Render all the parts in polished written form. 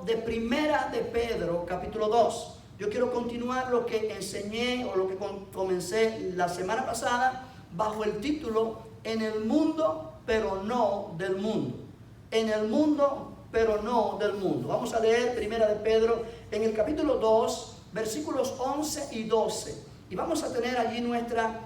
de Primera de Pedro, capítulo 2. Yo quiero continuar lo que enseñé o lo que comencé la semana pasada bajo el título En el mundo, pero no del mundo. En el mundo, pero no del mundo. Vamos a leer Primera de Pedro en el capítulo 2, versículos 11 y 12. Y vamos a tener allí nuestra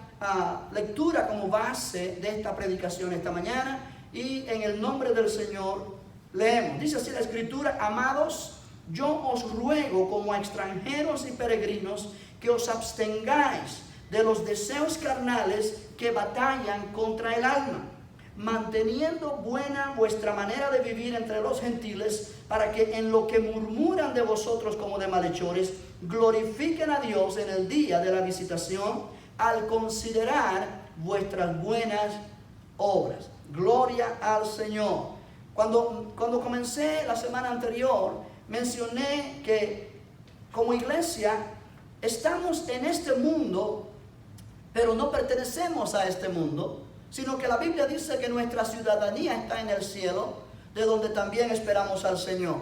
lectura como base de esta predicación esta mañana. Y en el nombre del Señor leemos. Dice así la Escritura: amados, yo os ruego como a extranjeros y peregrinos que os abstengáis de los deseos carnales que batallan contra el alma, manteniendo buena vuestra manera de vivir entre los gentiles, para que en lo que murmuran de vosotros como de malhechores, glorifiquen a Dios en el día de la visitación, al considerar vuestras buenas obras. Gloria al Señor. Cuando comencé la semana anterior, mencioné que como iglesia estamos en este mundo, pero no pertenecemos a este mundo, sino que la Biblia dice que nuestra ciudadanía está en el cielo, de donde también esperamos al Señor.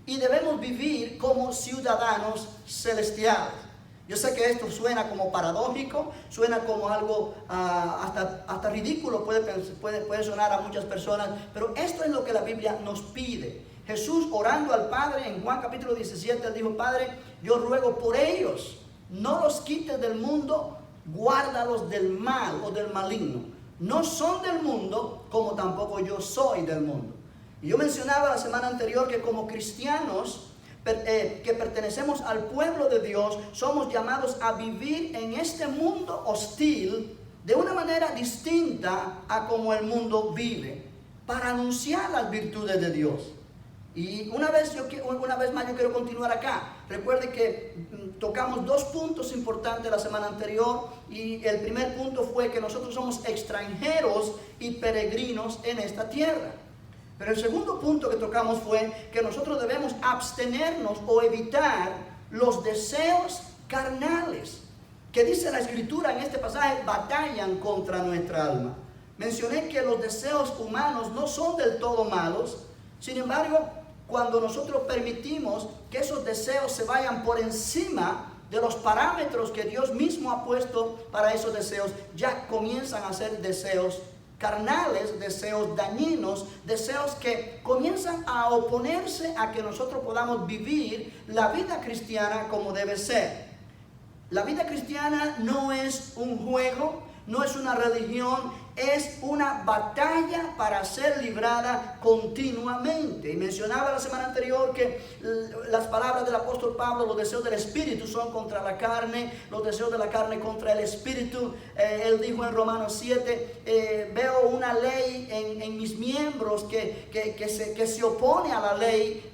Y debemos vivir como ciudadanos celestiales. Yo sé que esto suena como paradójico, suena como algo hasta ridículo, puede sonar a muchas personas, pero esto es lo que la Biblia nos pide. Jesús, orando al Padre en Juan capítulo 17, él dijo: Padre, yo ruego por ellos, no los quites del mundo, guárdalos del mal o del maligno. No son del mundo, como tampoco yo soy del mundo. Y yo mencionaba la semana anterior que como cristianos que pertenecemos al pueblo de Dios, somos llamados a vivir en este mundo hostil de una manera distinta a como el mundo vive, para anunciar las virtudes de Dios. Y una vez más yo quiero continuar acá. Recuerde que tocamos dos puntos importantes la semana anterior, y el primer punto fue que nosotros somos extranjeros y peregrinos en esta tierra. Pero el segundo punto que tocamos fue que nosotros debemos abstenernos o evitar los deseos carnales, que dice la Escritura en este pasaje, batallan contra nuestra alma. Mencioné que los deseos humanos no son del todo malos. Sin embargo, cuando nosotros permitimos que esos deseos se vayan por encima de los parámetros que Dios mismo ha puesto para esos deseos, ya comienzan a ser deseos carnales, deseos dañinos, deseos que comienzan a oponerse a que nosotros podamos vivir la vida cristiana como debe ser. La vida cristiana no es un juego, no es una religión, es una batalla para ser librada continuamente. Y mencionaba la semana anterior que las palabras del apóstol Pablo: los deseos del espíritu son contra la carne, los deseos de la carne contra el espíritu. Él dijo en Romanos 7, veo una ley en mis miembros que se opone a la ley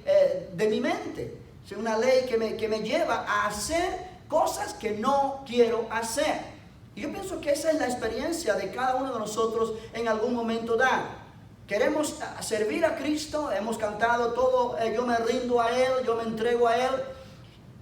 de mi mente. Es una ley que me lleva a hacer cosas que no quiero hacer. Y yo pienso que esa es la experiencia de cada uno de nosotros en algún momento dado. Queremos servir a Cristo, hemos cantado todo, yo me rindo a Él, yo me entrego a Él.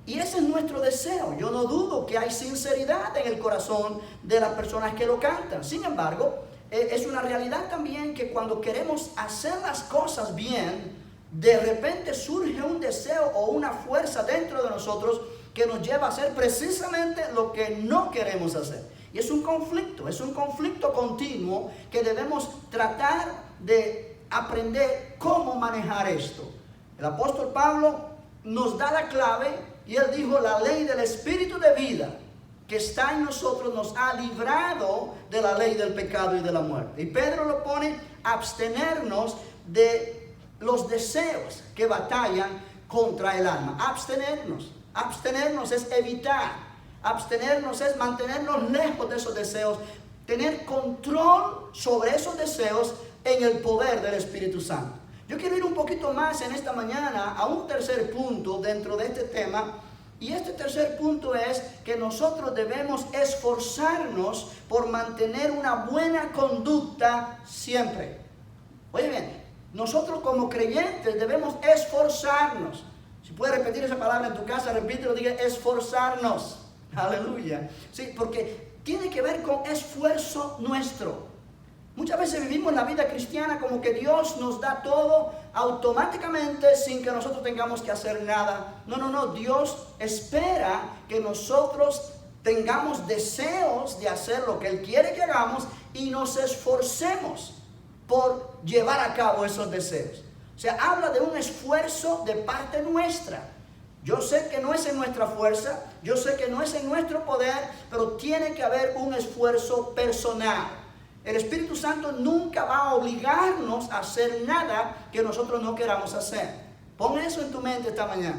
Y ese es nuestro deseo. Yo no dudo que hay sinceridad en el corazón de las personas que lo cantan. Sin embargo, es una realidad también que cuando queremos hacer las cosas bien, de repente surge un deseo o una fuerza dentro de nosotros que nos lleva a hacer precisamente lo que no queremos hacer. Y es un conflicto continuo que debemos tratar de aprender cómo manejar esto. El apóstol Pablo nos da la clave y él dijo: la ley del espíritu de vida que está en nosotros nos ha librado de la ley del pecado y de la muerte. Y Pedro lo pone: abstenernos de los deseos que batallan contra el alma. Abstenernos es evitar. Abstenernos es mantenernos lejos de esos deseos, tener control sobre esos deseos en el poder del Espíritu Santo. Yo quiero ir un poquito más en esta mañana a un tercer punto dentro de este tema, y este tercer punto es que nosotros debemos esforzarnos por mantener una buena conducta siempre. Oye bien, nosotros como creyentes debemos esforzarnos. Si puedes repetir esa palabra en tu casa, repítelo, diga esforzarnos. Aleluya. Sí, porque tiene que ver con esfuerzo nuestro. Muchas veces vivimos la vida cristiana como que Dios nos da todo automáticamente sin que nosotros tengamos que hacer nada. No. Dios espera que nosotros tengamos deseos de hacer lo que Él quiere que hagamos y nos esforcemos por llevar a cabo esos deseos. O sea, habla de un esfuerzo de parte nuestra. Yo sé que no es en nuestra fuerza, yo sé que no es en nuestro poder, pero tiene que haber un esfuerzo personal. El Espíritu Santo nunca va a obligarnos a hacer nada que nosotros no queramos hacer. Pon eso en tu mente esta mañana.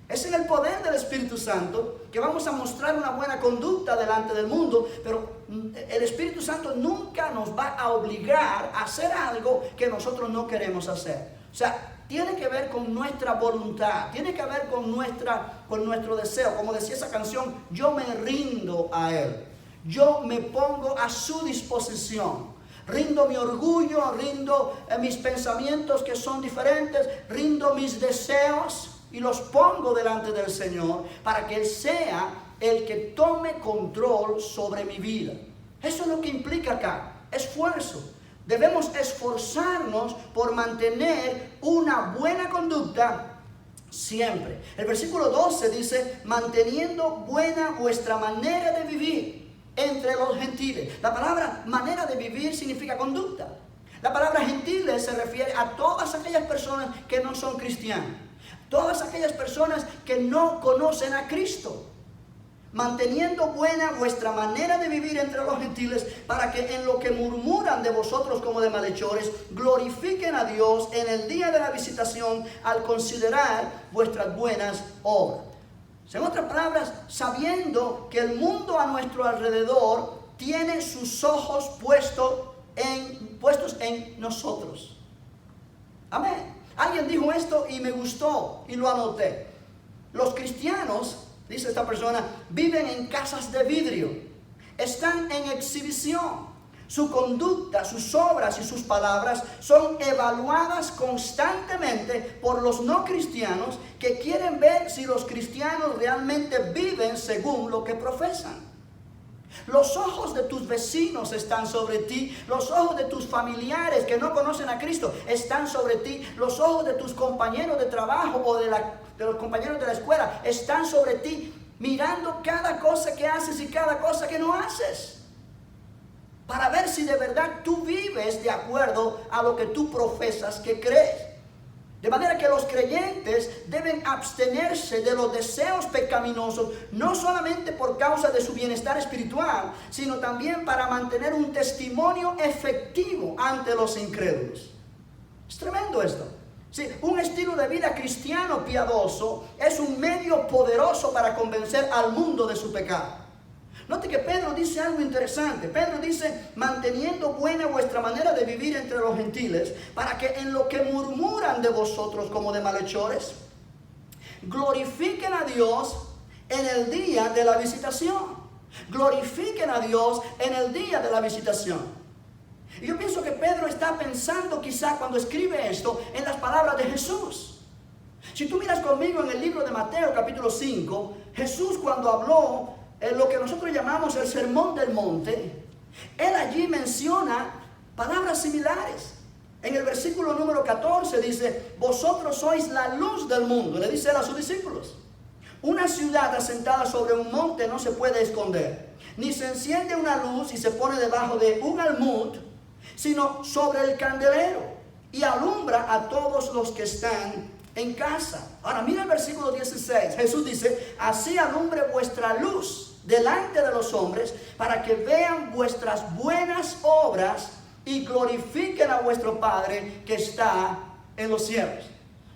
Es en el poder del Espíritu Santo que vamos a mostrar una buena conducta delante del mundo, pero el Espíritu Santo nunca nos va a obligar a hacer algo que nosotros no queremos hacer. O sea, tiene que ver con nuestra voluntad, tiene que ver con nuestro deseo. Como decía esa canción, yo me rindo a Él. Yo me pongo a su disposición. Rindo mi orgullo, rindo mis pensamientos que son diferentes, rindo mis deseos y los pongo delante del Señor para que Él sea el que tome control sobre mi vida. Eso es lo que implica acá, esfuerzo. Debemos esforzarnos por mantener una buena conducta siempre. El versículo 12 dice, manteniendo buena vuestra manera de vivir entre los gentiles. La palabra manera de vivir significa conducta. La palabra gentiles se refiere a todas aquellas personas que no son cristianas. Todas aquellas personas que no conocen a Cristo. Manteniendo buena vuestra manera de vivir entre los gentiles, para que en lo que murmuran de vosotros como de malhechores, glorifiquen a Dios en el día de la visitación al considerar vuestras buenas obras. En otras palabras, sabiendo que el mundo a nuestro alrededor tiene sus ojos puestos en nosotros. Amén. Alguien dijo esto y me gustó y lo anoté. Los cristianos, dice esta persona, viven en casas de vidrio. Están en exhibición. Su conducta, sus obras y sus palabras son evaluadas constantemente por los no cristianos que quieren ver si los cristianos realmente viven según lo que profesan. Los ojos de tus vecinos están sobre ti. Los ojos de tus familiares que no conocen a Cristo están sobre ti. Los ojos de tus compañeros de trabajo o de los compañeros de la escuela están sobre ti, mirando cada cosa que haces y cada cosa que no haces, para ver si de verdad tú vives de acuerdo a lo que tú profesas que crees. De manera que los creyentes deben abstenerse de los deseos pecaminosos, no solamente por causa de su bienestar espiritual, sino también para mantener un testimonio efectivo ante los incrédulos. Es tremendo esto. Sí, un estilo de vida cristiano piadoso es un medio poderoso para convencer al mundo de su pecado. Note que Pedro dice algo interesante. Pedro dice, manteniendo buena vuestra manera de vivir entre los gentiles, para que en lo que murmuran de vosotros como de malhechores, glorifiquen a Dios en el día de la visitación. Glorifiquen a Dios en el día de la visitación. Y yo pienso que Pedro está pensando quizá cuando escribe esto en las palabras de Jesús. Si tú miras conmigo en el libro de Mateo capítulo 5, Jesús cuando habló lo que nosotros llamamos el Sermón del Monte, Él allí menciona palabras similares. En el versículo número 14 dice, vosotros sois la luz del mundo, le dice Él a sus discípulos. Una ciudad asentada sobre un monte no se puede esconder, ni se enciende una luz y se pone debajo de un almud, sino sobre el candelero, y alumbra a todos los que están en casa. Ahora mira el versículo 16. Jesús dice, así alumbre vuestra luz delante de los hombres, para que vean vuestras buenas obras y glorifiquen a vuestro Padre que está en los cielos.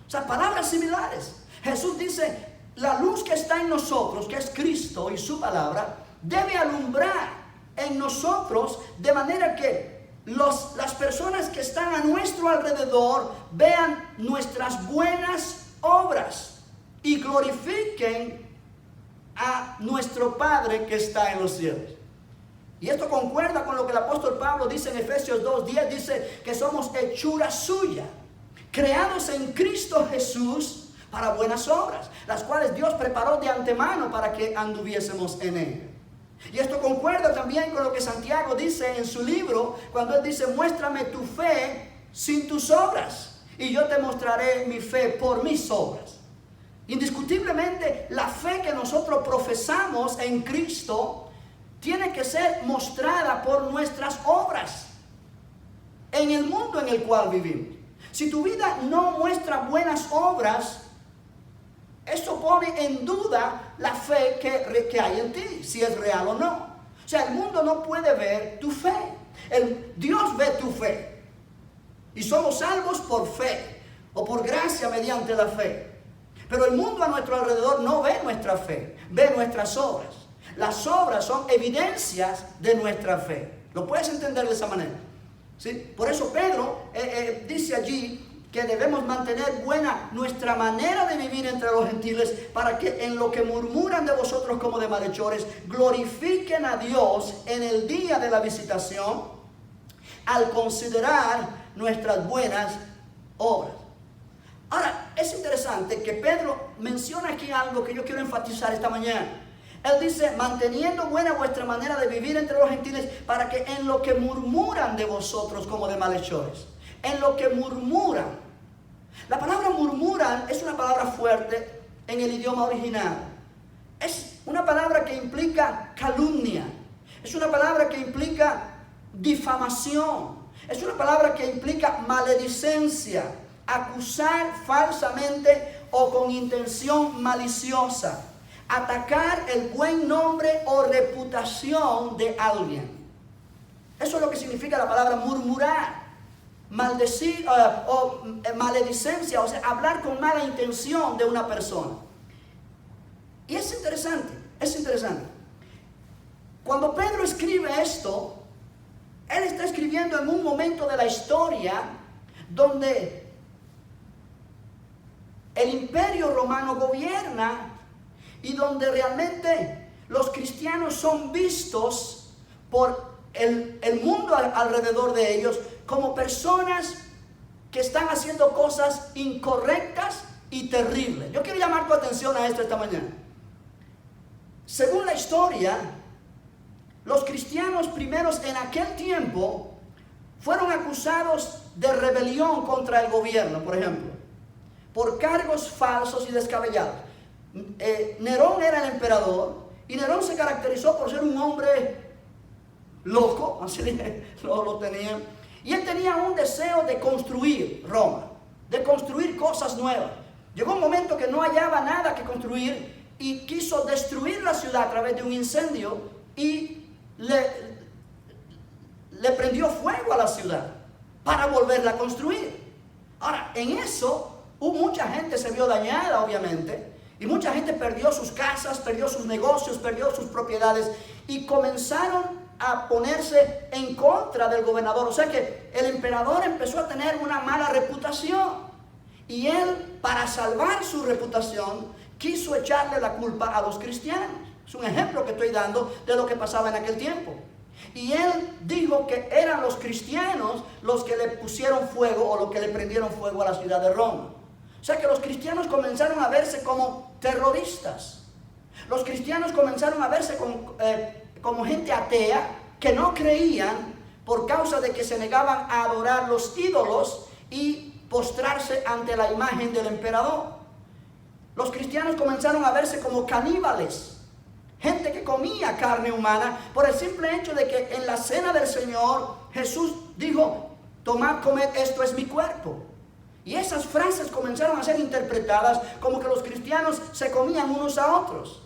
O sea, palabras similares. Jesús dice, la luz que está en nosotros, que es Cristo y su palabra, debe alumbrar en nosotros de manera que las personas que están a nuestro alrededor vean nuestras buenas obras y glorifiquen a nuestro Padre que está en los cielos. Y esto concuerda con lo que el apóstol Pablo dice en Efesios 2:10, dice que somos hechura suya, creados en Cristo Jesús para buenas obras, las cuales Dios preparó de antemano para que anduviésemos en él. Y esto concuerda también con lo que Santiago dice en su libro, cuando él dice, muéstrame tu fe sin tus obras, y yo te mostraré mi fe por mis obras. Indiscutiblemente, la fe que nosotros profesamos en Cristo tiene que ser mostrada por nuestras obras en el mundo en el cual vivimos. Si tu vida no muestra buenas obras, eso pone en duda la fe que hay en ti, si es real o no. O sea, el mundo no puede ver tu fe. Dios ve tu fe. Y somos salvos por fe, o por gracia mediante la fe. Pero el mundo a nuestro alrededor no ve nuestra fe, ve nuestras obras. Las obras son evidencias de nuestra fe. ¿Lo puedes entender de esa manera? ¿Sí? Por eso Pedro dice allí que debemos mantener buena nuestra manera de vivir entre los gentiles, para que en lo que murmuran de vosotros como de malhechores, glorifiquen a Dios en el día de la visitación, al considerar nuestras buenas obras. Ahora, es interesante que Pedro menciona aquí algo que yo quiero enfatizar esta mañana. Él dice, manteniendo buena vuestra manera de vivir entre los gentiles, para que en lo que murmuran de vosotros como de malhechores. En lo que murmuran. La palabra murmuran es una palabra fuerte en el idioma original. Es una palabra que implica calumnia. Es una palabra que implica difamación. Es una palabra que implica maledicencia. Acusar falsamente o con intención maliciosa. Atacar el buen nombre o reputación de alguien. Eso es lo que significa la palabra murmurar. Maldecir o maledicencia, o sea, hablar con mala intención de una persona. Y es interesante. Cuando Pedro escribe esto, él está escribiendo en un momento de la historia donde el imperio romano gobierna y donde realmente los cristianos son vistos por el mundo alrededor de ellos como personas que están haciendo cosas incorrectas y terribles. Yo quiero llamar tu atención a esto esta mañana. Según la historia, los cristianos primeros en aquel tiempo fueron acusados de rebelión contra el gobierno, por ejemplo, por cargos falsos y descabellados. Nerón era el emperador y Nerón se caracterizó por ser un hombre loco, así lo tenían. Y él tenía un deseo de construir Roma, de construir cosas nuevas. Llegó un momento que no hallaba nada que construir y quiso destruir la ciudad a través de un incendio y le prendió fuego a la ciudad para volverla a construir. Ahora, en eso mucha gente se vio dañada, obviamente, y mucha gente perdió sus casas, perdió sus negocios, perdió sus propiedades y comenzaron a ponerse en contra del gobernador. O sea que el emperador empezó a tener una mala reputación y él, para salvar su reputación, quiso echarle la culpa a los cristianos. Es un ejemplo que estoy dando de lo que pasaba en aquel tiempo. Y él dijo que eran los cristianos los que le pusieron fuego o los que le prendieron fuego a la ciudad de Roma. O sea que los cristianos comenzaron a verse como terroristas. Los cristianos comenzaron a verse como gente atea que no creían por causa de que se negaban a adorar los ídolos y postrarse ante la imagen del emperador. Los cristianos comenzaron a verse como caníbales, gente que comía carne humana por el simple hecho de que en la cena del Señor Jesús dijo, tomad, comed, esto es mi cuerpo. Y esas frases comenzaron a ser interpretadas como que los cristianos se comían unos a otros.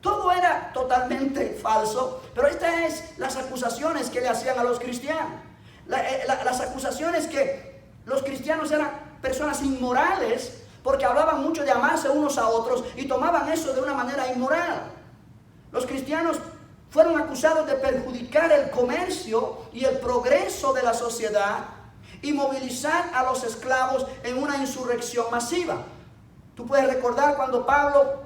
Todo era totalmente falso, pero estas son las acusaciones que le hacían a los cristianos. Las acusaciones que los cristianos eran personas inmorales porque hablaban mucho de amarse unos a otros y tomaban eso de una manera inmoral. Los cristianos fueron acusados de perjudicar el comercio y el progreso de la sociedad y movilizar a los esclavos en una insurrección masiva. Tú puedes recordar cuando Pablo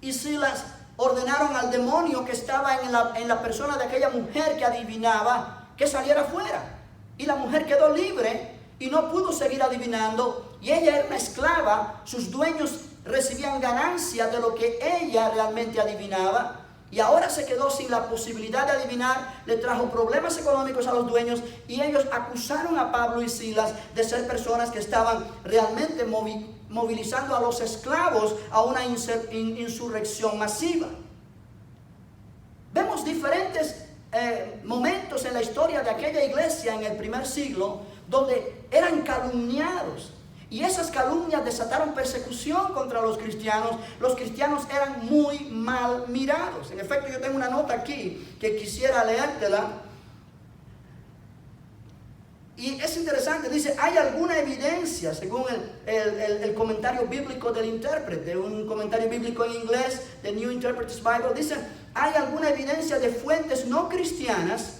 y Silas ordenaron al demonio que estaba en la persona de aquella mujer que adivinaba que saliera fuera. Y la mujer quedó libre y no pudo seguir adivinando. Y ella era una esclava, sus dueños recibían ganancia de lo que ella realmente adivinaba. y ahora se quedó sin la posibilidad de adivinar, le trajo problemas económicos a los dueños y ellos acusaron a Pablo y Silas de ser personas que estaban realmente movilizando a los esclavos a una insurrección masiva. Vemos diferentes momentos en la historia de aquella iglesia en el primer siglo donde eran calumniados. Y esas calumnias desataron persecución contra los cristianos. Los cristianos eran muy mal mirados. En efecto, yo tengo una nota aquí que quisiera leértela. Y es interesante, dice, hay alguna evidencia, según el comentario bíblico del intérprete, un comentario bíblico en inglés, The New Interpreter's Bible, dice, hay alguna evidencia de fuentes no cristianas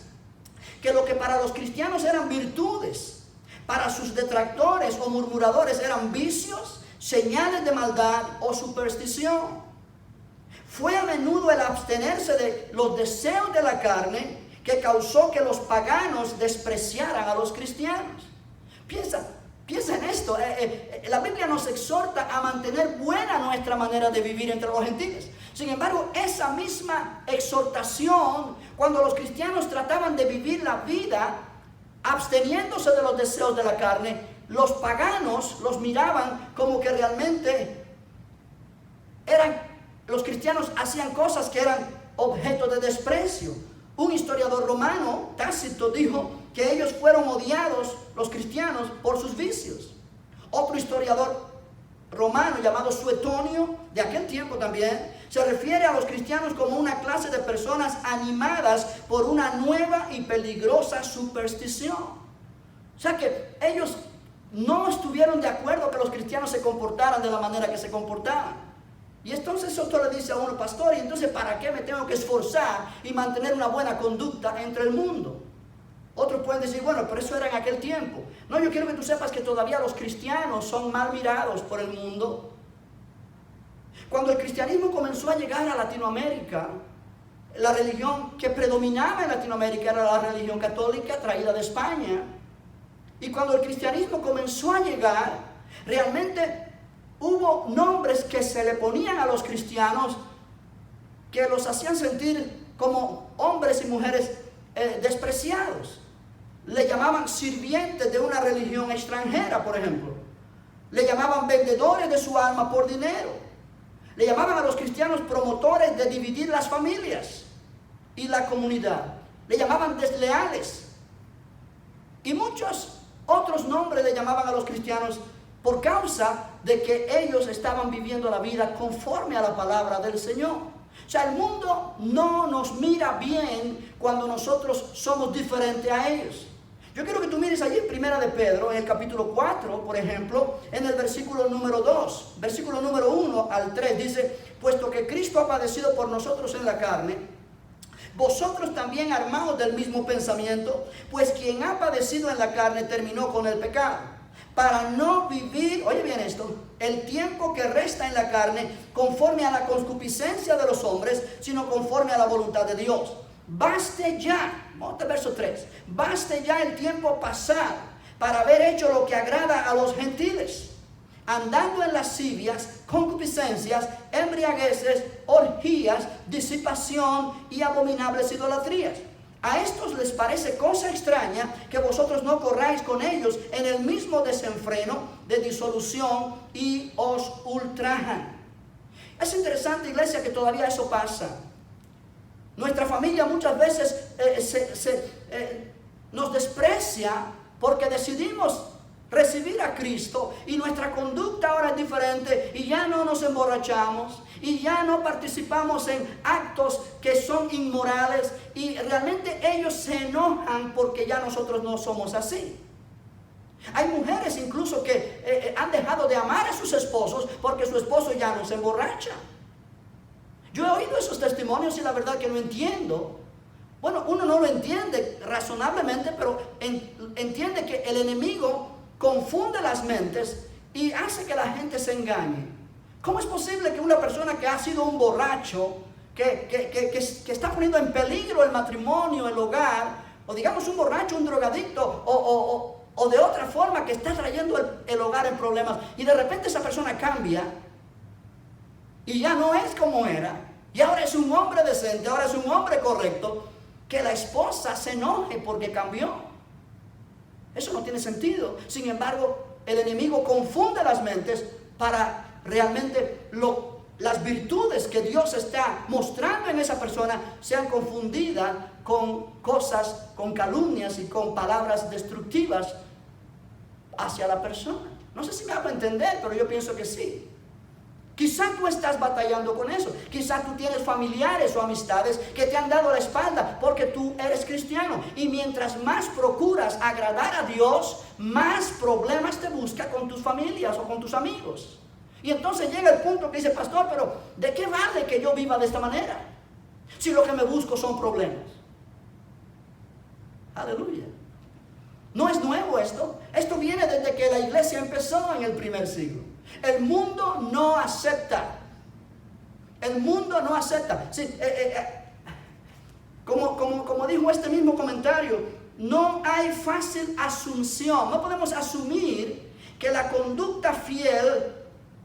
que lo que para los cristianos eran virtudes, para sus detractores o murmuradores eran vicios, señales de maldad o superstición. Fue a menudo el abstenerse de los deseos de la carne que causó que los paganos despreciaran a los cristianos. Piensa en esto. La Biblia nos exhorta a mantener buena nuestra manera de vivir entre los gentiles. Sin embargo, esa misma exhortación, cuando los cristianos trataban de vivir la vida absteniéndose de los deseos de la carne, los paganos los miraban como que realmente los cristianos hacían cosas que eran objeto de desprecio. Un historiador romano, Tácito, dijo que ellos fueron odiados, los cristianos, por sus vicios. Otro historiador romano llamado Suetonio, de aquel tiempo también, se refiere a los cristianos como una clase de personas animadas por una nueva y peligrosa superstición. O sea que ellos no estuvieron de acuerdo que los cristianos se comportaran de la manera que se comportaban. Y entonces otro le dice a uno, pastor, ¿y entonces para qué me tengo que esforzar y mantener una buena conducta entre el mundo? Otros pueden decir, bueno, pero eso era en aquel tiempo. No, yo quiero que tú sepas que todavía los cristianos son mal mirados por el mundo. Cuando el cristianismo comenzó a llegar a Latinoamérica, la religión que predominaba en Latinoamérica era la religión católica traída de España. Y cuando el cristianismo comenzó a llegar, realmente hubo nombres que se le ponían a los cristianos que los hacían sentir como hombres y mujeres despreciados. Le llamaban sirvientes de una religión extranjera, por ejemplo. Le llamaban vendedores de su alma por dinero. Le llamaban a los cristianos promotores de dividir las familias y la comunidad. Le llamaban desleales. Y muchos otros nombres le llamaban a los cristianos por causa de que ellos estaban viviendo la vida conforme a la palabra del Señor. O sea, el mundo no nos mira bien cuando nosotros somos diferentes a ellos. Yo quiero que tú mires allí en Primera de Pedro, en el capítulo 4, por ejemplo, en el versículo número 2, versículo número 1 al 3, dice, puesto que Cristo ha padecido por nosotros en la carne, vosotros también armados del mismo pensamiento, pues quien ha padecido en la carne terminó con el pecado, para no vivir, oye bien esto, el tiempo que resta en la carne conforme a la concupiscencia de los hombres, sino conforme a la voluntad de Dios. Baste ya, monte verso 3, baste ya el tiempo pasado para haber hecho lo que agrada a los gentiles, andando en lascivias, concupiscencias, embriagueces, orgías, disipación y abominables idolatrías. A estos les parece cosa extraña que vosotros no corráis con ellos en el mismo desenfreno de disolución y os ultrajan. Es interesante, iglesia, que todavía eso pasa. Nuestra familia muchas veces nos desprecia porque decidimos recibir a Cristo y nuestra conducta ahora es diferente y ya no nos emborrachamos y ya no participamos en actos que son inmorales y realmente ellos se enojan porque ya nosotros no somos así. Hay mujeres incluso que han dejado de amar a sus esposos porque su esposo ya no se emborracha. Yo he oído esos testimonios y la verdad que no entiendo. Bueno, uno no lo entiende razonablemente, pero entiende que el enemigo confunde las mentes y hace que la gente se engañe. ¿Cómo es posible que una persona que ha sido un borracho, que está poniendo en peligro el matrimonio, el hogar, o digamos un borracho, un drogadicto, o de otra forma que está trayendo el hogar en problemas, y de repente esa persona cambia y ya no es como era, y ahora es un hombre decente, ahora es un hombre correcto, que la esposa se enoje porque cambió. Eso no tiene sentido. Sin embargo, el enemigo confunde las mentes para realmente las virtudes que Dios está mostrando en esa persona sean confundidas con cosas, con calumnias y con palabras destructivas hacia la persona. No sé si me hago entender, pero yo pienso que sí. Quizá tú estás batallando con eso. Quizá tú tienes familiares o amistades que te han dado la espalda porque tú eres cristiano. Y mientras más procuras agradar a Dios, más problemas te busca con tus familias o con tus amigos. Y entonces llega el punto que dice, pastor, pero ¿de qué vale que yo viva de esta manera? Si lo que me busco son problemas. Aleluya. No es nuevo esto. Esto viene desde que la iglesia empezó en el primer siglo. El mundo no acepta. El mundo no acepta. Sí, como dijo este mismo comentario, no hay fácil asunción. No podemos asumir que la conducta fiel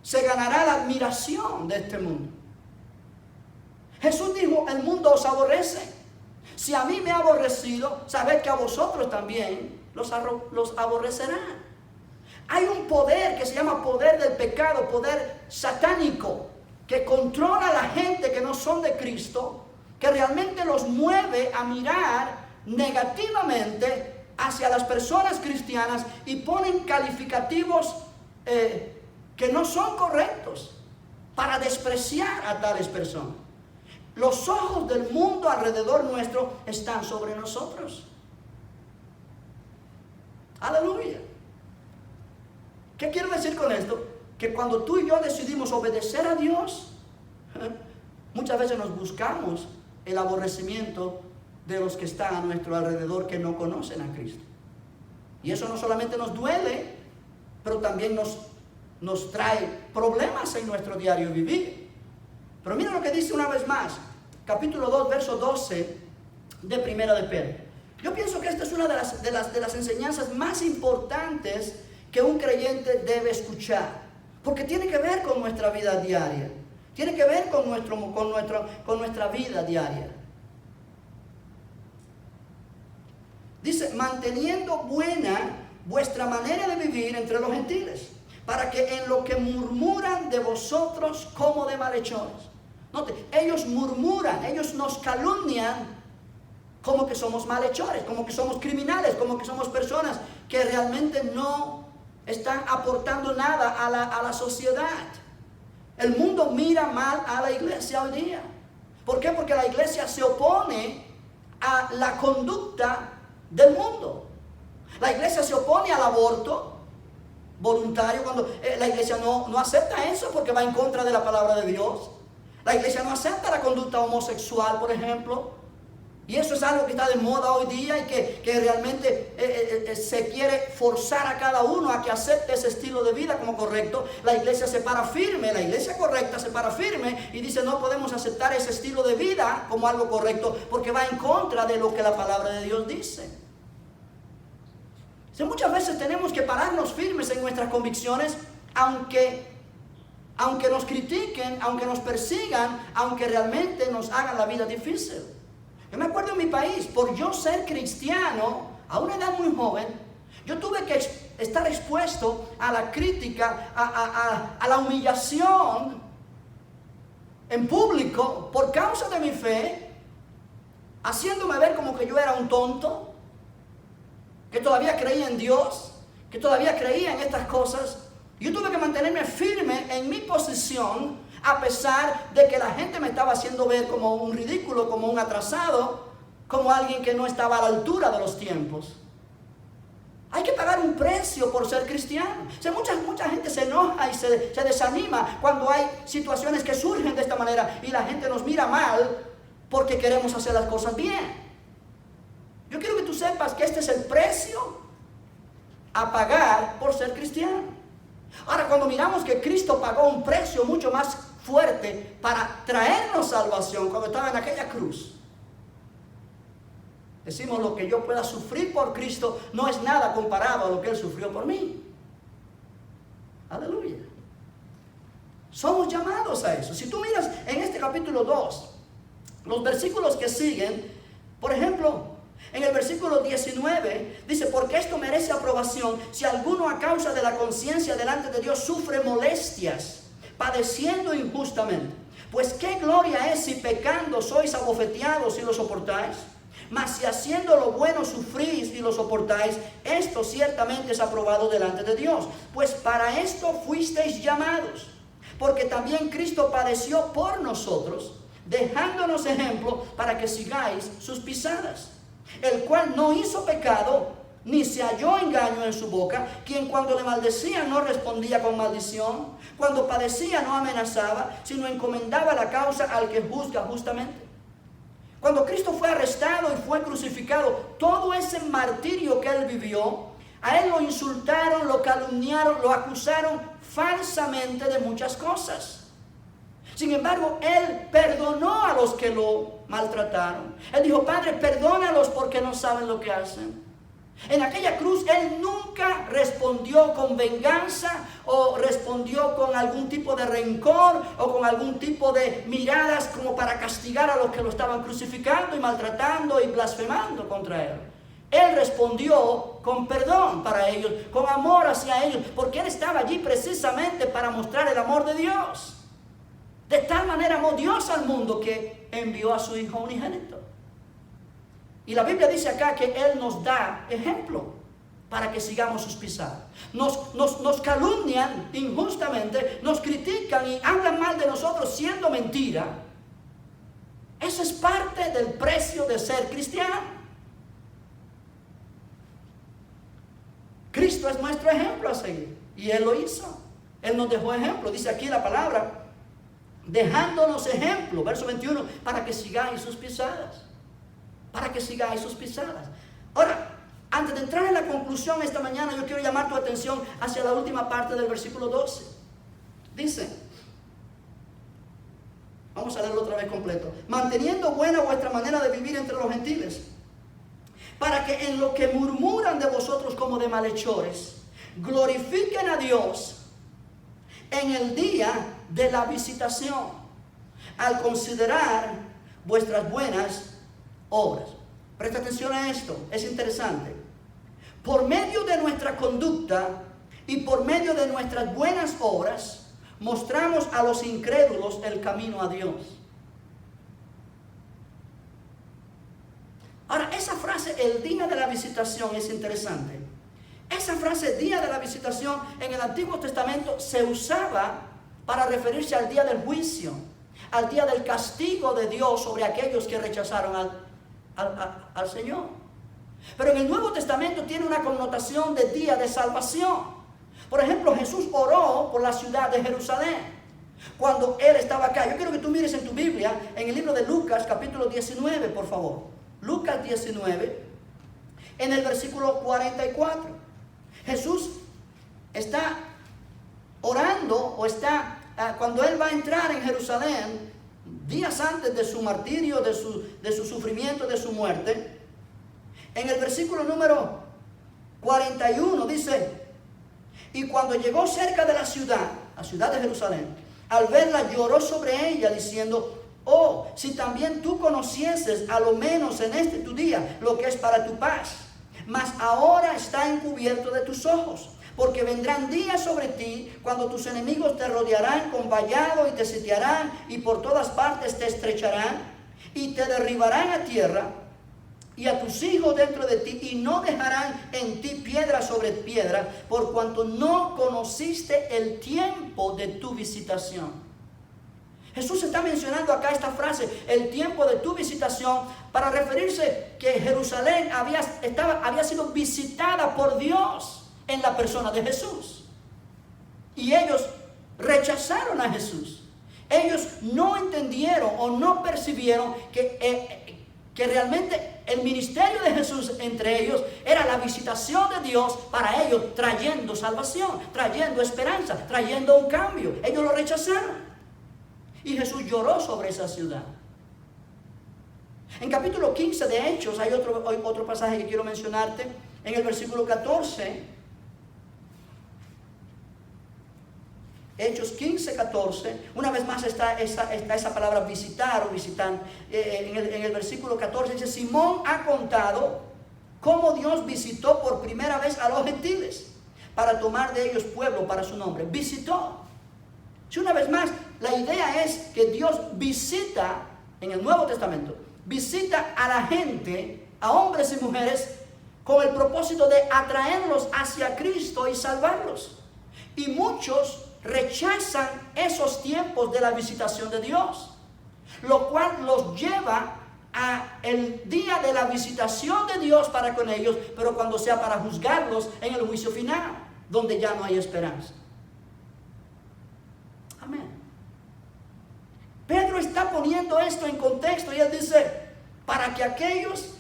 se ganará la admiración de este mundo. Jesús dijo, el mundo os aborrece. Si a mí me ha aborrecido, sabed que a vosotros también los aborrecerá. Hay un poder que se llama poder del pecado, poder satánico, que controla a la gente que no son de Cristo, que realmente los mueve a mirar negativamente hacia las personas cristianas y ponen calificativos que no son correctos para despreciar a tales personas. Los ojos del mundo alrededor nuestro están sobre nosotros. Aleluya. ¿Qué quiero decir con esto? Que cuando tú y yo decidimos obedecer a Dios, muchas veces nos buscamos el aborrecimiento de los que están a nuestro alrededor que no conocen a Cristo. Y eso no solamente nos duele, pero también nos trae problemas en nuestro diario vivir. Pero mira lo que dice una vez más, capítulo 2, verso 12 de Primera de Pedro. Yo pienso que esta es una de las enseñanzas más importantes que un creyente debe escuchar, porque tiene que ver con nuestra vida diaria, tiene que ver con nuestra vida diaria. Dice, manteniendo buena vuestra manera de vivir entre los gentiles, para que en lo que murmuran de vosotros como de malhechores. Note, ellos murmuran, ellos nos calumnian como que somos malhechores, como que somos criminales, como que somos personas que realmente no están aportando nada a la sociedad. El mundo mira mal a la iglesia hoy día. ¿Por qué? Porque la iglesia se opone a la conducta del mundo. La iglesia se opone al aborto voluntario cuando la iglesia no acepta eso porque va en contra de la palabra de Dios. La iglesia no acepta la conducta homosexual, por ejemplo. Y eso es algo que está de moda hoy día y que realmente se quiere forzar a cada uno a que acepte ese estilo de vida como correcto. La iglesia se para firme, la iglesia correcta se para firme y dice no podemos aceptar ese estilo de vida como algo correcto porque va en contra de lo que la palabra de Dios dice. Muchas veces tenemos que pararnos firmes en nuestras convicciones, aunque nos critiquen, aunque nos persigan, aunque realmente nos hagan la vida difícil. Yo me acuerdo en mi país, por yo ser cristiano, a una edad muy joven, yo tuve que estar expuesto a la crítica, a la humillación en público por causa de mi fe, haciéndome ver como que yo era un tonto, que todavía creía en Dios, que todavía creía en estas cosas. Yo tuve que mantenerme firme en mi posición, a pesar de que la gente me estaba haciendo ver como un ridículo, como un atrasado, como alguien que no estaba a la altura de los tiempos. Hay que pagar un precio por ser cristiano. O sea, mucha gente se enoja y se desanima cuando hay situaciones que surgen de esta manera y la gente nos mira mal porque queremos hacer las cosas bien. Yo quiero que tú sepas que este es el precio a pagar por ser cristiano. Ahora, cuando miramos que Cristo pagó un precio mucho más fuerte para traernos salvación cuando estaba en aquella cruz, decimos lo que yo pueda sufrir por Cristo no es nada comparado a lo que Él sufrió por mí. Aleluya. Somos llamados a eso. Si tú miras en este capítulo 2, los versículos que siguen, por ejemplo, en el versículo 19 dice: porque esto merece aprobación si alguno a causa de la conciencia delante de Dios sufre molestias, padeciendo injustamente. Pues qué gloria es si pecando sois abofeteados y lo soportáis. Mas si haciendo lo bueno sufrís y lo soportáis, esto ciertamente es aprobado delante de Dios. Pues para esto fuisteis llamados, porque también Cristo padeció por nosotros, dejándonos ejemplo para que sigáis sus pisadas. El cual no hizo pecado, ni se halló engaño en su boca, quien cuando le maldecía no respondía con maldición, cuando padecía no amenazaba, sino encomendaba la causa al que juzga justamente. Cuando Cristo fue arrestado y fue crucificado, todo ese martirio que él vivió, a él lo insultaron, lo calumniaron, lo acusaron falsamente de muchas cosas. Sin embargo, él perdonó a los que lo maltrataron. Él dijo: Padre, perdónalos porque no saben lo que hacen. En aquella cruz él nunca respondió con venganza o respondió con algún tipo de rencor o con algún tipo de miradas como para castigar a los que lo estaban crucificando y maltratando y blasfemando contra él. Él respondió con perdón para ellos, con amor hacia ellos, porque él estaba allí precisamente para mostrar el amor de Dios. De tal manera amó Dios al mundo que envió a su Hijo unigénito. Y la Biblia dice acá que Él nos da ejemplo para que sigamos sus pisadas. Nos calumnian injustamente, nos critican y hablan mal de nosotros siendo mentira. Eso es parte del precio de ser cristiano. Cristo es nuestro ejemplo a seguir. Y Él lo hizo. Él nos dejó ejemplo. Dice aquí la palabra: dejándonos ejemplo, verso 21, para que sigáis sus pisadas. Para que sigáis sus pisadas. Ahora, antes de entrar en la conclusión esta mañana, yo quiero llamar tu atención hacia la última parte del versículo 12. Dice, vamos a leerlo otra vez completo: manteniendo buena vuestra manera de vivir entre los gentiles, para que en lo que murmuran de vosotros como de malhechores, glorifiquen a Dios en el día de la visitación, al considerar vuestras buenas obras. Presta atención a esto, es interesante. Por medio de nuestra conducta y por medio de nuestras buenas obras, mostramos a los incrédulos el camino a Dios. Ahora, esa frase, el día de la visitación, es interesante. Esa frase, día de la visitación, en el Antiguo Testamento se usaba para referirse al día del juicio, al día del castigo de Dios sobre aquellos que rechazaron al Señor. Pero en el Nuevo Testamento tiene una connotación de día de salvación. Por ejemplo, Jesús oró por la ciudad de Jerusalén cuando Él estaba acá. Yo quiero que tú mires en tu Biblia, en el libro de Lucas, capítulo 19, por favor. Lucas 19, en el versículo 44. Jesús está orando, o está, cuando Él va a entrar en Jerusalén, días antes de su martirio, de su sufrimiento, de su muerte. En el versículo número 41 dice: y cuando llegó cerca de la ciudad de Jerusalén, al verla lloró sobre ella, diciendo: oh, si también tú conocieses a lo menos en este tu día lo que es para tu paz, mas ahora está encubierto de tus ojos. Porque vendrán días sobre ti cuando tus enemigos te rodearán con vallado y te sitiarán y por todas partes te estrecharán y te derribarán a tierra y a tus hijos dentro de ti, y no dejarán en ti piedra sobre piedra, por cuanto no conociste el tiempo de tu visitación. Jesús está mencionando acá esta frase, el tiempo de tu visitación, para referirse que Jerusalén había sido visitada por Dios en la persona de Jesús. Y ellos rechazaron a Jesús. Ellos no entendieron o no percibieron que realmente el ministerio de Jesús entre ellos era la visitación de Dios para ellos, trayendo salvación, trayendo esperanza, trayendo un cambio. Ellos lo rechazaron. Y Jesús lloró sobre esa ciudad. En capítulo 15 de Hechos hay otro pasaje que quiero mencionarte. En el versículo 14, Hechos 15, 14, una vez más está esa palabra visitar o visitar. En el versículo 14 dice, Simón ha contado cómo Dios visitó por primera vez a los gentiles para tomar de ellos pueblo para su nombre. Visitó. Si una vez más, la idea es que Dios visita en el Nuevo Testamento, visita a la gente, a hombres y mujeres, con el propósito de atraerlos hacia Cristo y salvarlos. Y muchos rechazan esos tiempos de la visitación de Dios, lo cual los lleva a el día de la visitación de Dios para con ellos, pero cuando sea para juzgarlos en el juicio final, donde ya no hay esperanza. Amén. Pedro está poniendo esto en contexto y él dice, para que aquellos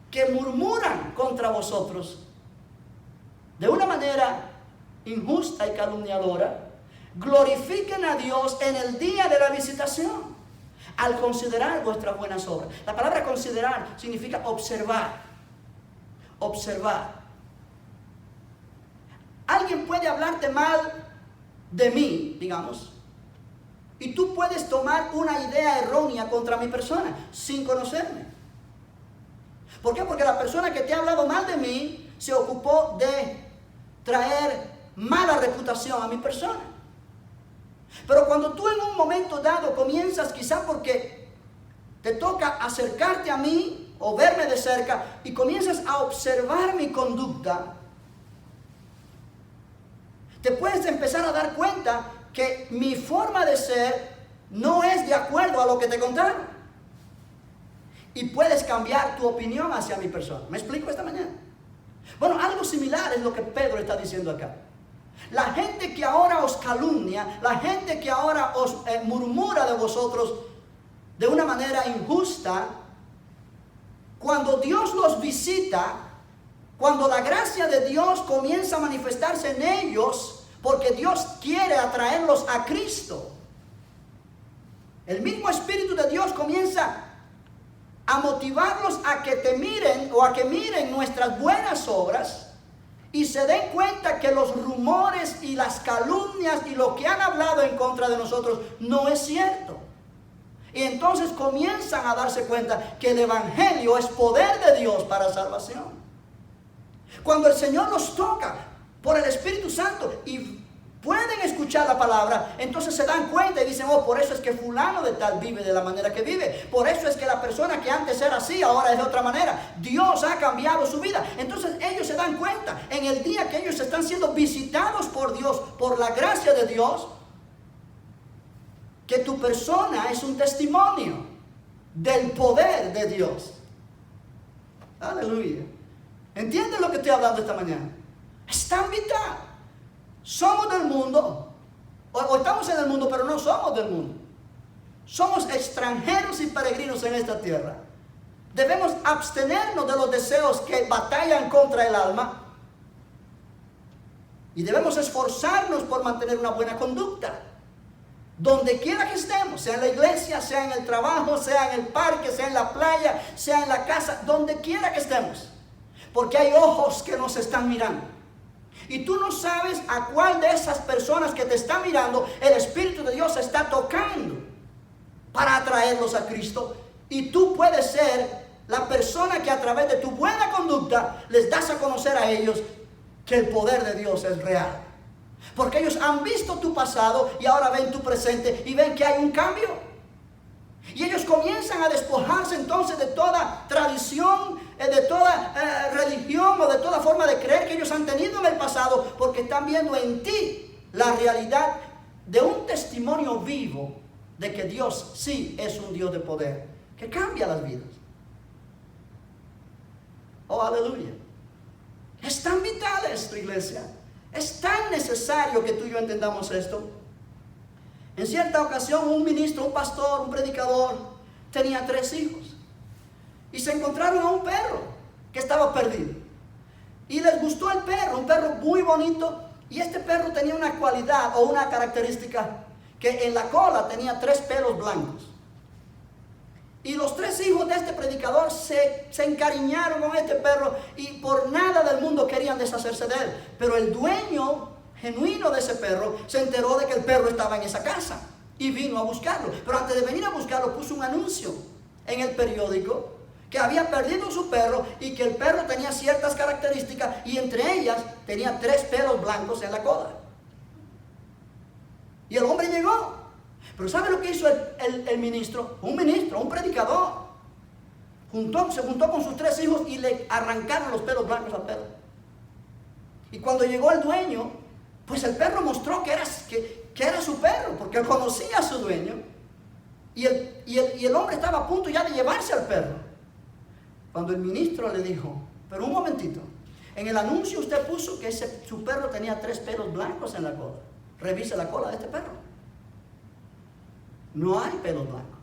que murmuran contra vosotros de una manera injusta y calumniadora, glorifiquen a Dios en el día de la visitación, al considerar vuestras buenas obras. La palabra considerar significa observar. Observar. Alguien puede hablarte mal de mí, digamos, y tú puedes tomar una idea errónea contra mi persona sin conocerme. ¿Por qué? Porque la persona que te ha hablado mal de mí se ocupó de traer mala reputación a mi persona. Pero cuando tú en un momento dado comienzas, quizá porque te toca acercarte a mí o verme de cerca, y comienzas a observar mi conducta, te puedes empezar a dar cuenta que mi forma de ser no es de acuerdo a lo que te contaron. Y puedes cambiar tu opinión hacia mi persona. ¿Me explico esta mañana? Bueno, algo similar es lo que Pedro está diciendo acá. La gente que ahora os calumnia, la gente que ahora os murmura de vosotros de una manera injusta, cuando Dios los visita, cuando la gracia de Dios comienza a manifestarse en ellos, porque Dios quiere atraerlos a Cristo, el mismo Espíritu de Dios comienza a motivarlos a que te miren o a que miren nuestras buenas obras y se den cuenta que los rumores y las calumnias y lo que han hablado en contra de nosotros no es cierto. Y entonces comienzan a darse cuenta que el Evangelio es poder de Dios para salvación. Cuando el Señor los toca por el Espíritu Santo y pueden escuchar la palabra, entonces se dan cuenta y dicen, oh, por eso es que fulano de tal vive de la manera que vive. Por eso es que la persona que antes era así, ahora es de otra manera. Dios ha cambiado su vida. Entonces ellos se dan cuenta, en el día que ellos están siendo visitados por Dios, por la gracia de Dios, que tu persona es un testimonio del poder de Dios. Aleluya. ¿Entienden lo que estoy hablando esta mañana? Es tan vital. Somos del mundo, o estamos en el mundo, pero no somos del mundo. Somos extranjeros y peregrinos en esta tierra. Debemos abstenernos de los deseos que batallan contra el alma. Y debemos esforzarnos por mantener una buena conducta. Donde quiera que estemos, sea en la iglesia, sea en el trabajo, sea en el parque, sea en la playa, sea en la casa, donde quiera que estemos. Porque hay ojos que nos están mirando. Y tú no sabes a cuál de esas personas que te están mirando el Espíritu de Dios está tocando para atraerlos a Cristo. Y tú puedes ser la persona que a través de tu buena conducta les das a conocer a ellos que el poder de Dios es real. Porque ellos han visto tu pasado y ahora ven tu presente y ven que hay un cambio. Y ellos comienzan a despojarse entonces de toda tradición, de toda religión o de toda forma de creer que ellos han tenido en el pasado, porque están viendo en ti la realidad de un testimonio vivo de que Dios sí es un Dios de poder, que cambia las vidas. Oh, aleluya. Es tan vital esto, iglesia. Es tan necesario que tú y yo entendamos esto. En cierta ocasión un ministro, un pastor, un predicador tenía 3 hijos y se encontraron a un perro que estaba perdido y les gustó el perro, un perro muy bonito, y este perro tenía una cualidad o una característica, que en la cola tenía 3 pelos blancos. Y los 3 hijos de este predicador se encariñaron con este perro y por nada del mundo querían deshacerse de él. Pero el dueño genuino de ese perro, se enteró de que el perro estaba en esa casa y vino a buscarlo. Pero antes de venir a buscarlo puso un anuncio en el periódico que había perdido su perro y que el perro tenía ciertas características y entre ellas tenía 3 pelos blancos en la cola. Y el hombre llegó. Pero ¿sabe lo que hizo el ministro? Un predicador. Se juntó con sus 3 hijos y le arrancaron los pelos blancos al perro. Y cuando llegó el dueño, pues el perro mostró que era su perro, porque él conocía a su dueño. Y el hombre estaba a punto ya de llevarse al perro. Cuando el ministro le dijo, pero un momentito, en el anuncio usted puso que su perro tenía 3 pelos blancos en la cola. Revise la cola de este perro. No hay pelos blancos.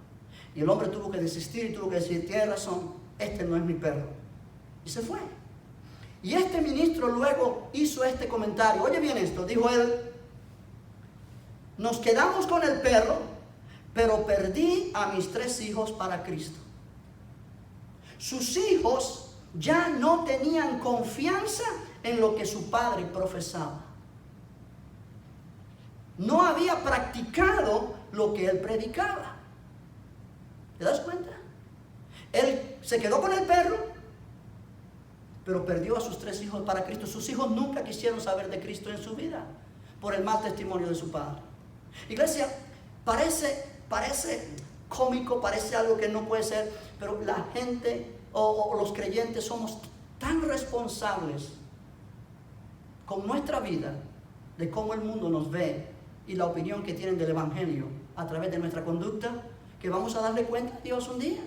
Y el hombre tuvo que desistir y tuvo que decir, tiene razón, este no es mi perro. Y se fue. Y este ministro luego hizo este comentario. Oye bien esto, dijo él, nos quedamos con el perro, pero perdí a mis 3 hijos para Cristo. Sus hijos ya no tenían confianza en lo que su padre profesaba. No había practicado lo que él predicaba. ¿Te das cuenta? Él se quedó con el perro, pero perdió a sus 3 hijos para Cristo. Sus hijos nunca quisieron saber de Cristo en su vida por el mal testimonio de su padre. Iglesia, parece cómico, parece algo que no puede ser, pero la gente o los creyentes somos tan responsables con nuestra vida de cómo el mundo nos ve y la opinión que tienen del Evangelio a través de nuestra conducta, que vamos a darle cuenta a Dios un día.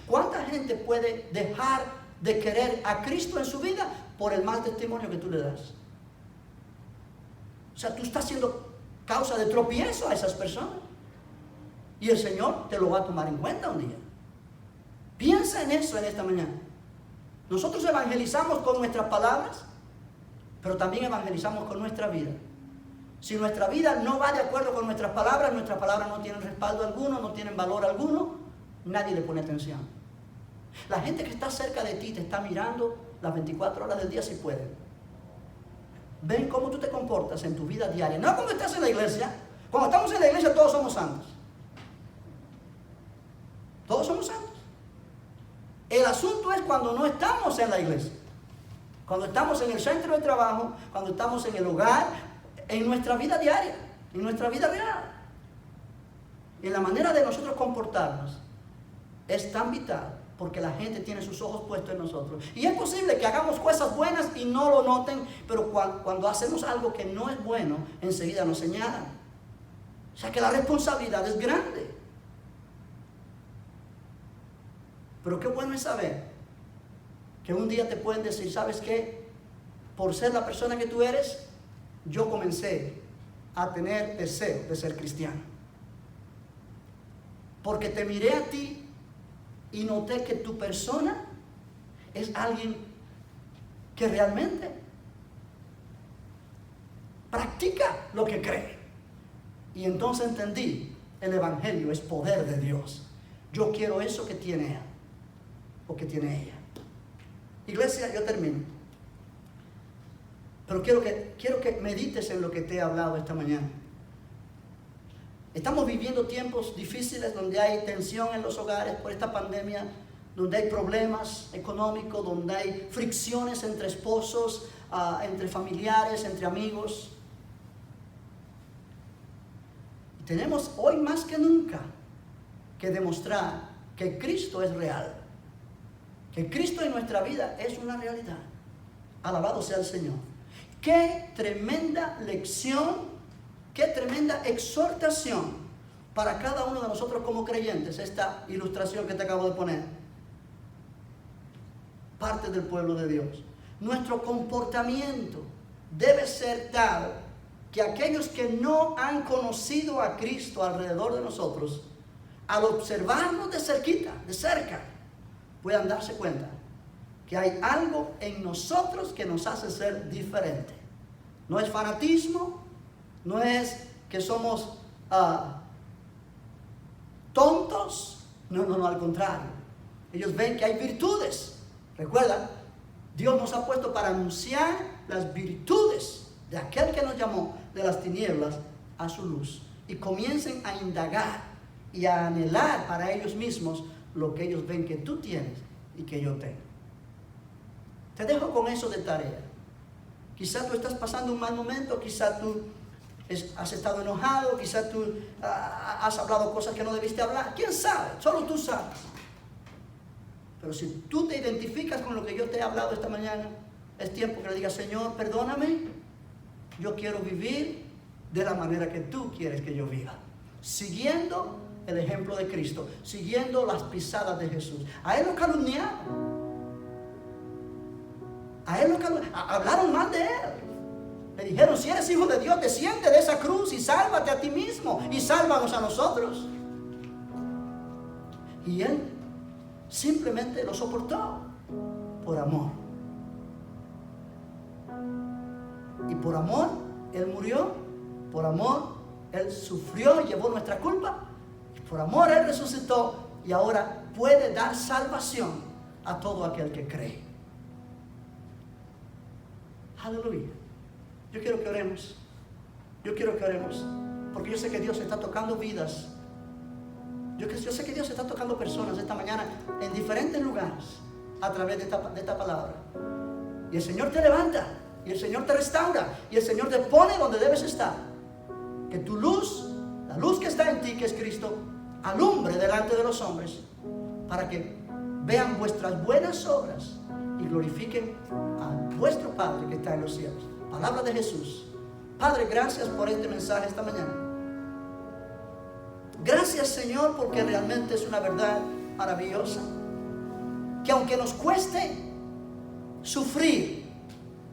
¿Cuánta gente puede dejar de querer a Cristo en su vida por el mal testimonio que tú le das? O sea, tú estás siendo causa de tropiezo a esas personas. Y el Señor te lo va a tomar en cuenta un día. Piensa en eso en esta mañana. Nosotros evangelizamos con nuestras palabras, pero también evangelizamos con nuestra vida. Si nuestra vida no va de acuerdo con nuestras palabras no tienen respaldo alguno, no tienen valor alguno, nadie le pone atención. La gente que está cerca de ti te está mirando las 24 horas del día si pueden. Ven cómo tú te comportas en tu vida diaria. No cuando estás en la iglesia. Cuando estamos en la iglesia todos somos santos. Todos somos santos. El asunto es cuando no estamos en la iglesia. Cuando estamos en el centro de trabajo, cuando estamos en el hogar, en nuestra vida diaria, en nuestra vida real. En la manera de nosotros comportarnos es tan vital porque la gente tiene sus ojos puestos en nosotros. Y es posible que hagamos cosas buenas y no lo noten, pero cuando hacemos algo que no es bueno, enseguida nos señalan. O sea que la responsabilidad es grande. Pero qué bueno es saber que un día te pueden decir, ¿sabes qué? Por ser la persona que tú eres, yo comencé a tener deseo de ser cristiano. Porque te miré a ti y noté que tu persona es alguien que realmente practica lo que cree. Y entonces entendí, el Evangelio es poder de Dios. Yo quiero eso que tiene él o que tiene ella. Iglesia, yo termino. Pero quiero que medites en lo que te he hablado esta mañana. Estamos viviendo tiempos difíciles donde hay tensión en los hogares por esta pandemia, donde hay problemas económicos, donde hay fricciones entre esposos, entre familiares, entre amigos. Y tenemos hoy más que nunca que demostrar que Cristo es real, que Cristo en nuestra vida es una realidad. Alabado sea el Señor. Qué tremenda lección, qué tremenda exhortación para cada uno de nosotros como creyentes, esta ilustración que te acabo de poner. Parte del pueblo de Dios. Nuestro comportamiento debe ser tal que aquellos que no han conocido a Cristo alrededor de nosotros, al observarnos de cerca, puedan darse cuenta que hay algo en nosotros que nos hace ser diferente. No es fanatismo, no es que somos tontos, no, al contrario. Ellos ven que hay virtudes. Recuerda, Dios nos ha puesto para anunciar las virtudes de aquel que nos llamó de las tinieblas a su luz, y comiencen a indagar y a anhelar para ellos mismos lo que ellos ven que tú tienes y que yo tengo. Te dejo con eso de tarea. Quizá tú estás pasando un mal momento, quizá tú has estado enojado, quizá tú has hablado cosas que no debiste hablar. ¿Quién sabe? Solo tú sabes. Pero si tú te identificas con lo que yo te he hablado esta mañana, es tiempo que le digas: Señor, perdóname, yo quiero vivir de la manera que tú quieres que yo viva, siguiendo el ejemplo de Cristo, siguiendo las pisadas de Jesús. A él lo calumniaron, hablaron mal de él, le dijeron: si eres hijo de Dios, desciende de esa cruz y sálvate a ti mismo y sálvanos a nosotros. Y él simplemente lo soportó por amor. Y por amor él murió, por amor él sufrió y llevó nuestra culpa, y por amor él resucitó y ahora puede dar salvación a todo aquel que cree. Aleluya. Yo quiero que oremos. Porque yo sé que Dios está tocando vidas. Yo sé que Dios está tocando personas esta mañana en diferentes lugares a través de esta palabra. Y el Señor te levanta, y el Señor te restaura, y el Señor te pone donde debes estar. Que tu luz, la luz que está en ti, que es Cristo, alumbre delante de los hombres, para que vean vuestras buenas obras y glorifiquen a vuestro Padre que está en los cielos. Palabra de Jesús. Padre, gracias por este mensaje esta mañana. Gracias, Señor, porque realmente es una verdad maravillosa, que aunque nos cueste sufrir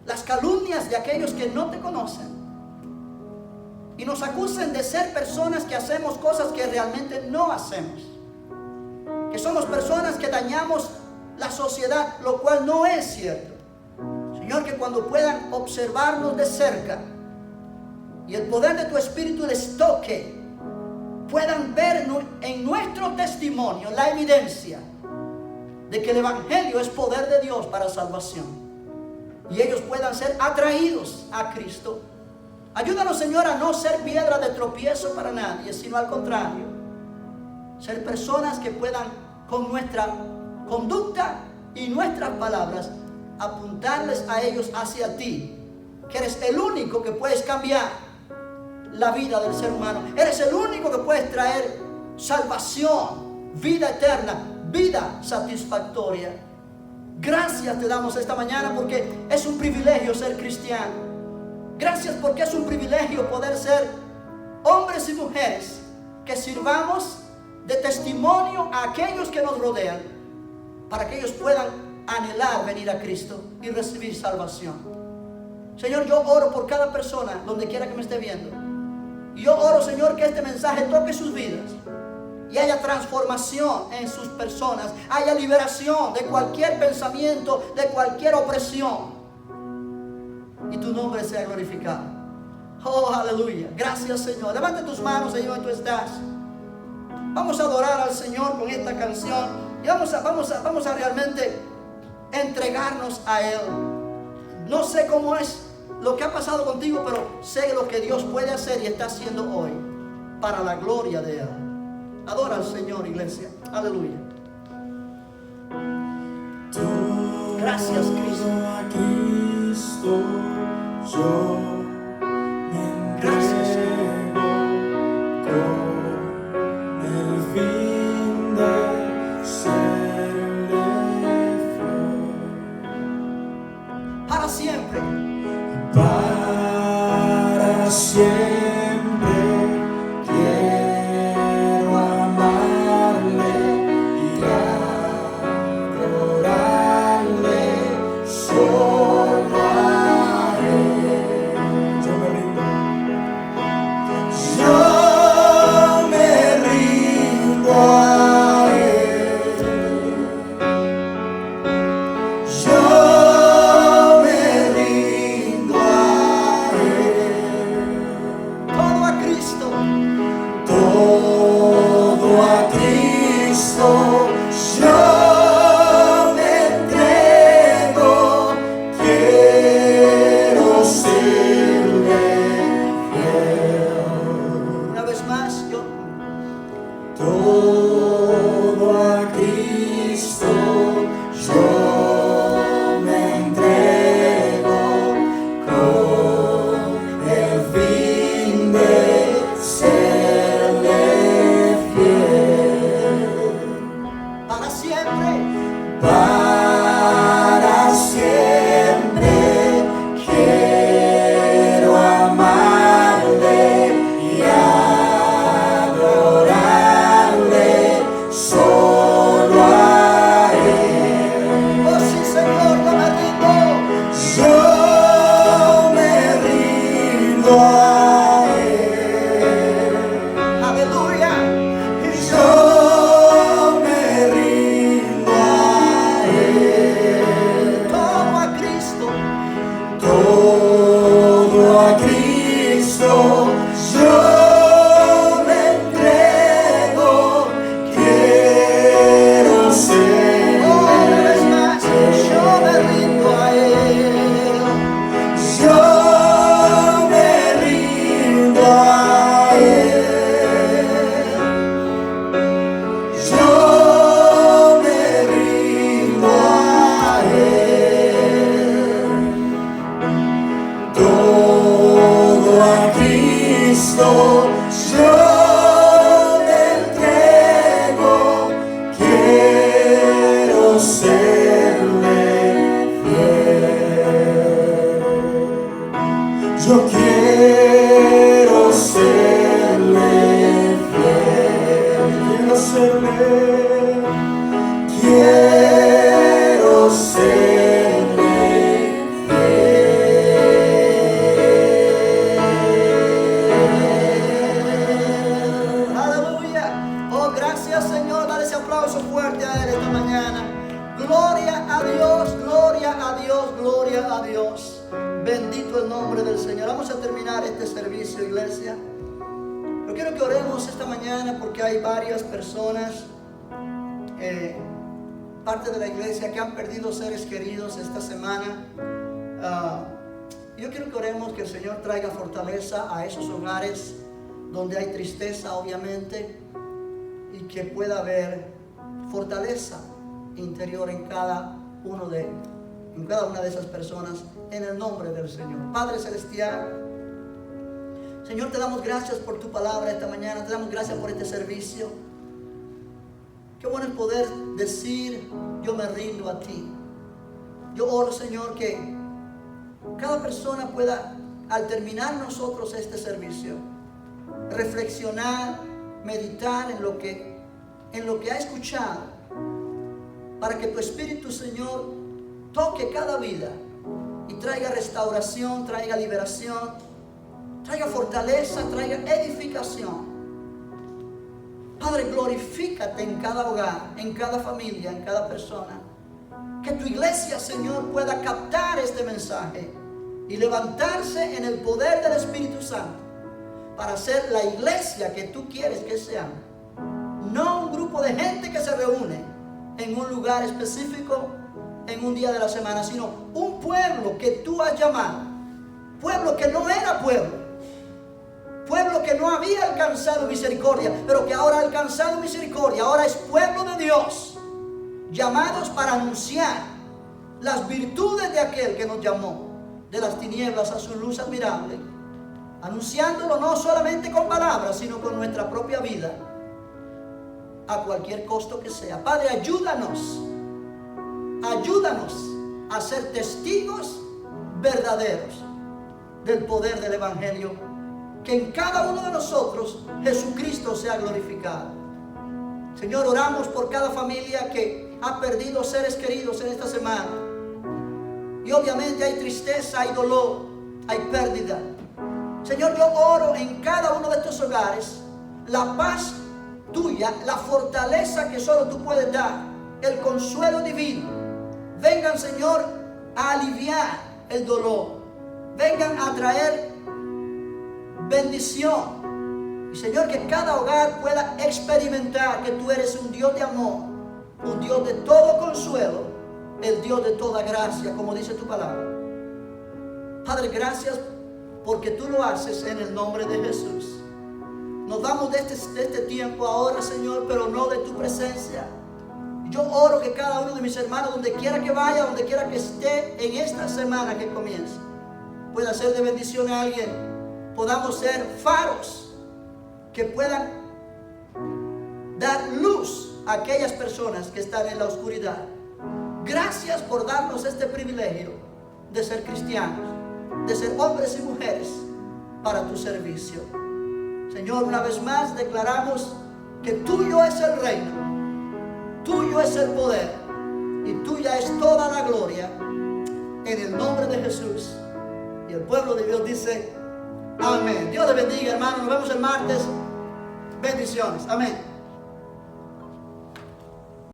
las calumnias de aquellos que no te conocen y nos acusen de ser personas que hacemos cosas que realmente no hacemos, que somos personas que dañamos la sociedad, lo cual no es cierto, Señor, que cuando puedan observarnos de cerca y el poder de tu Espíritu les toque, puedan ver en nuestro testimonio la evidencia de que el Evangelio es poder de Dios para salvación, y ellos puedan ser atraídos a Cristo. Ayúdanos, Señor, a no ser piedra de tropiezo para nadie, sino al contrario, ser personas que puedan con nuestra conducta y nuestras palabras apuntarles a ellos hacia ti, que eres el único que puedes cambiar la vida del ser humano. Eres el único que puedes traer salvación, vida eterna, vida satisfactoria. Gracias te damos esta mañana porque es un privilegio ser cristiano. Gracias porque es un privilegio poder ser hombres y mujeres que sirvamos de testimonio a aquellos que nos rodean, para que ellos puedan anhelar venir a Cristo y recibir salvación. Señor, yo oro por cada persona donde quiera que me esté viendo. Y yo oro, Señor, que este mensaje toque sus vidas y haya transformación en sus personas, haya liberación de cualquier pensamiento, de cualquier opresión, y tu nombre sea glorificado. Oh, aleluya. Gracias, Señor. Levanta tus manos ahí donde tú estás. Vamos a adorar al Señor con esta canción y vamos a realmente entregarnos a Él. No sé cómo es lo que ha pasado contigo, pero sé lo que Dios puede hacer y está haciendo hoy para la gloria de Él. Adora al Señor, iglesia. Aleluya. Gracias, Cristo. Yo me entrego con el fin de serle fiel. Para siempre. Para siempre quiero amarle y adorarle solo a Él. Yo me rindo. Yo me rindo a Él. Yo me rindo a Todo a Cristo. todo a Cristo, yo me entrego, quiero ser Todo a Cristo yo me entrego con el fin de serle fiel. Para siempre. Para siempre quiero amarle y adorarle solo a Él. Oh sí, Señor, yo me rindo. Yo me rindo a Él. Aleluya. Yo me rindo a Él. Todo a Cristo. Todo a Cristo yo me entrego, quiero ser. Una vez más, yo me rindo a Él. Yo me rindo a Él. Yo me rindo a Él. Todo a Cristo yo me entrego, quiero serle fiel. Yo quiero serle fiel, quiero serle fiel. Aleluya. Oh, gracias, Señor. Dale ese aplauso fuerte a Él esta mañana. Gloria a Dios, gloria a Dios, gloria a Dios. Bendito el nombre del Señor. Vamos a terminar este servicio, iglesia. Yo quiero que oremos esta mañana porque hay varias personas, parte de la iglesia, que han perdido seres queridos esta semana. Yo quiero que oremos que el Señor traiga fortaleza a esos hogares donde hay tristeza, obviamente, y que pueda haber fortaleza interior en cada una de esas personas, en el nombre del Señor. Padre Celestial, Señor, te damos gracias por tu palabra esta mañana, te damos gracias por este servicio. Qué bueno es poder decir, yo me rindo a ti. Yo oro, Señor, que cada persona pueda, al terminar nosotros este servicio, reflexionar, meditar en lo que ha escuchado, para que tu Espíritu, Señor, toque cada vida y traiga restauración, traiga liberación, traiga fortaleza, traiga edificación. Padre, glorifícate en cada hogar, en cada familia, en cada persona. Que tu iglesia, Señor, pueda captar este mensaje y levantarse en el poder del Espíritu Santo para ser la iglesia que tú quieres que sean. No un grupo de gente que se reúne en un lugar específico, en un día de la semana, sino un pueblo que tú has llamado. Pueblo que no era pueblo. Pueblo que no había alcanzado misericordia, pero que ahora ha alcanzado misericordia. Ahora es pueblo de Dios, llamados para anunciar las virtudes de aquel que nos llamó de las tinieblas a su luz admirable, anunciándolo no solamente con palabras, sino con nuestra propia vida, a cualquier costo que sea. Padre, ayúdanos a ser testigos verdaderos del poder del Evangelio, que en cada uno de nosotros Jesucristo sea glorificado. Señor, oramos por cada familia que ha perdido seres queridos en esta semana, y obviamente hay tristeza, hay dolor, hay pérdida. Señor, yo oro en cada uno de estos hogares la paz tuya, la fortaleza que solo tú puedes dar, el consuelo divino. Vengan, Señor, a aliviar el dolor, vengan a traer bendición. Y Señor, que cada hogar pueda experimentar que tú eres un Dios de amor, un Dios de todo consuelo, el Dios de toda gracia, como dice tu palabra. Padre, gracias porque tú lo haces en el nombre de Jesús. Nos vamos de este tiempo ahora, Señor, pero no de tu presencia. Yo oro que cada uno de mis hermanos, donde quiera que vaya, donde quiera que esté en esta semana que comienza, pueda ser de bendición a alguien. Podamos ser faros que puedan dar luz a aquellas personas que están en la oscuridad. Gracias por darnos este privilegio de ser cristianos, de ser hombres y mujeres para tu servicio. Señor, una vez más declaramos que tuyo es el reino, tuyo es el poder y tuya es toda la gloria, en el nombre de Jesús. Y el pueblo de Dios dice amén. Dios le bendiga, hermano. Nos vemos el martes. Bendiciones. Amén.